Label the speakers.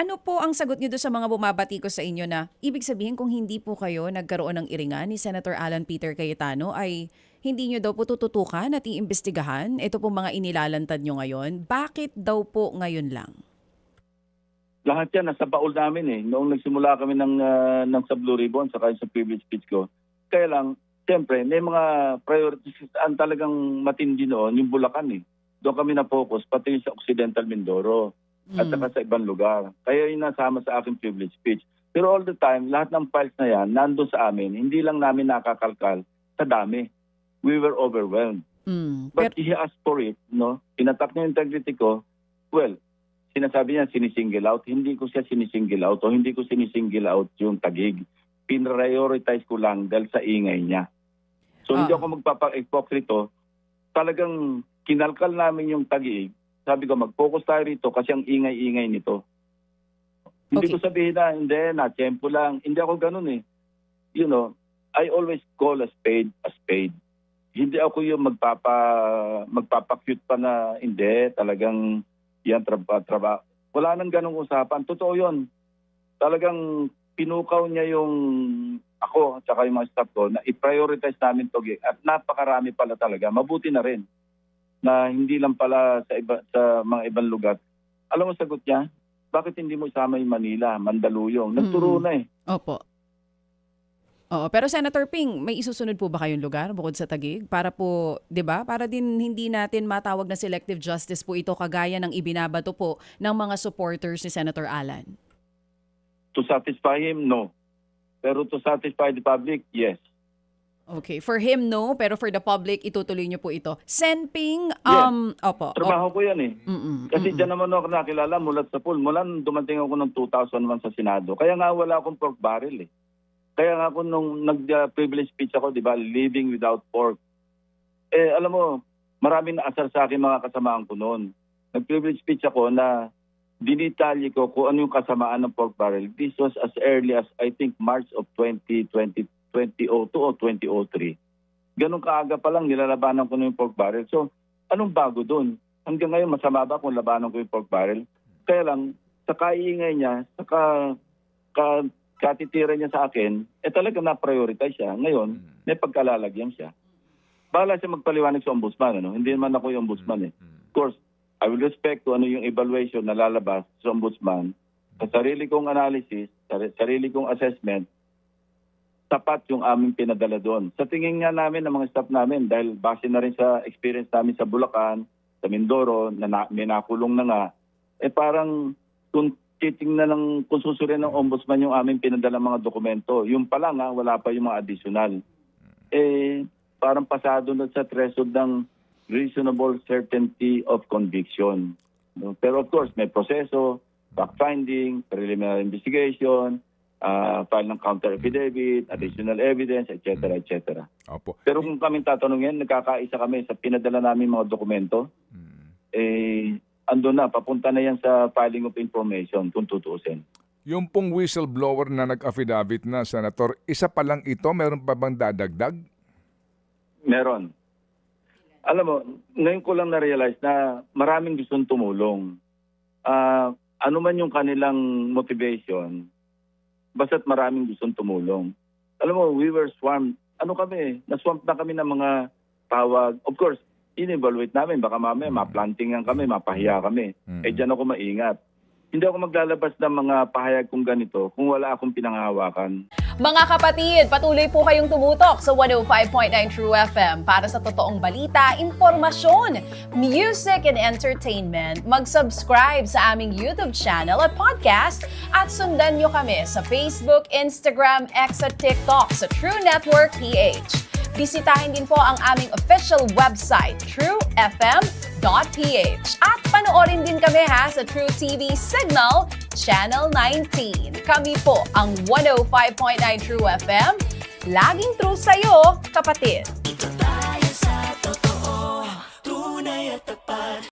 Speaker 1: Ano po ang sagot niyo doon sa mga bumabati ko sa inyo na ibig sabihin kung hindi po kayo nagkaroon ng iringan ni Senator Alan Peter Cayetano ay hindi niyo daw po tututukan at iimbestigahan? Ito po mga inilalantad niyo ngayon. Bakit daw po ngayon lang?
Speaker 2: Lahat yan nasa baul namin eh. Noong nagsimula kami ng sa Blue Ribbon saka sa privilege speech ko. Kaya lang, siyempre, may mga priorities ang talagang matindi noon, yung Bulacan eh. Doon kami na-focus, pati sa Occidental Mindoro at saka sa ibang lugar. Kaya yung nasama sa aking privilege speech. Pero all the time, lahat ng files na yan, nandun sa amin, hindi lang namin nakakalkal sa dami. We were overwhelmed. But he asked for it, no? Inatak niya yung integrity ko. Well, sinasabi niya sinisingle out. Hindi ko siya sinisingle out o hindi ko sinisingle out yung Taguig. Pinrioritize ko lang dahil sa ingay niya. So hindi ako magpapa-hypocrite. Talagang kinalkal namin yung Taguig. Sabi ko, mag-focus tayo rito kasi ang ingay-ingay nito. Hindi ko sabihin na, hindi, na-tempo lang. Hindi ako ganun eh. You know, I always call a spade a spade. Hindi ako yung magpapa-cute pa na, hindi, talagang yan, trabaho. Wala nang ganung usapan. Totoo yun. Talagang pinukaw niya yung ako at saka yung mga staff ko na i-prioritize namin to. At napakarami pala talaga. Mabuti na rin na hindi lang pala sa mga ibang lugar. Alam mo sagot niya, bakit hindi mo isama yung Manila, Mandaluyong? Nagturo na eh.
Speaker 1: Opo. Oo, pero Senator Ping, may isusunod po ba kayong lugar bukod sa Taguig? Para po, 'di ba? Para din hindi natin matawag na selective justice po ito kagaya ng ibinabato po ng mga supporters ni Senator Alan.
Speaker 2: To satisfy him, no. Pero to satisfy the public, yes.
Speaker 1: Okay, for him no, pero for the public itutuloy niyo po ito. Sen Ping, opo.
Speaker 2: Trabaho ko 'yan eh. Kasi diyan naman ako nakilala mula sa pool. Mula nung dumating ako ng 2001 sa Senado. Kaya nga wala akong pork barrel eh. Kaya nga ako nung nag-privilege speech ako, di ba, living without pork. Eh, alam mo, maraming naasar sa akin mga kasamaan ko noon. Nag-privilege speech ako na dinitalye ko kung ano yung kasamaan ng pork barrel. This was as early as, I think, March of 2002 o 2003. Ganun kaaga pa lang nilalabanan ko na yung pork barrel. So, anong bago doon? Hanggang ngayon, masama ba kung labanan ko yung pork barrel? Kaya lang, sa kaiingay niya, sa katitira niya sa akin, talaga na-prioritize siya. Ngayon, may pagkalalagyan siya. Bahala siya magpaliwanag sa ombudsman. Ano? Hindi naman ako yung ombudsman eh. Of course, I will respect kung ano yung evaluation na lalabas sa ombudsman. Sa sarili kong analysis, sa sarili kong assessment, tapat yung aming pinadala doon. Sa tingin nga namin ng mga staff namin, dahil base na rin sa experience namin sa Bulacan, sa Mindoro, na may nakulong na nga, parang kung titingnan ng kung susurin ng ombudsman yung aming pinadala mga dokumento, yung pa lang wala pa yung mga additional. Parang pasado na sa threshold ng reasonable certainty of conviction. No? Pero of course, may proseso, fact-finding, preliminary investigation, file ng counter affidavit, additional evidence, etc. etc.
Speaker 3: Opo.
Speaker 2: Pero kung kami tatanungin, nagkakaisa kami sa pinadala namin mga dokumento, ando na, papunta na yan sa filing of information kung tutuusin.
Speaker 3: Yung pong whistleblower na nag-affidavit na, Senator, isa pa lang ito, meron pa bang dadagdag?
Speaker 2: Meron. Alam mo, ngayon ko lang na-realize na maraming gustong tumulong. Ano man yung kanilang motivation, basta't maraming gustong tumulong. Alam mo, we were swarmed. Ano kami? Naswamp na kami ng mga tawag. Of course, in-evaluate namin. Baka mamaya maplantingan kami, mapahiya kami. Diyan ako maingat. Hindi ako maglalabas ng mga pahayag kung ganito kung wala akong pinanghahawakan.
Speaker 4: Mga kapatid, patuloy po kayong tumutok sa 105.9 True FM para sa totoong balita, impormasyon, music and entertainment. Mag-subscribe sa aming YouTube channel at podcast at sundan nyo kami sa Facebook, Instagram, X at TikTok sa True Network PH. Bisitahin din po ang aming official website, truefm.ph. At panoorin din kami sa True TV Signal, Channel 19. Kami po ang 105.9 True FM. Laging true sa'yo, kapatid.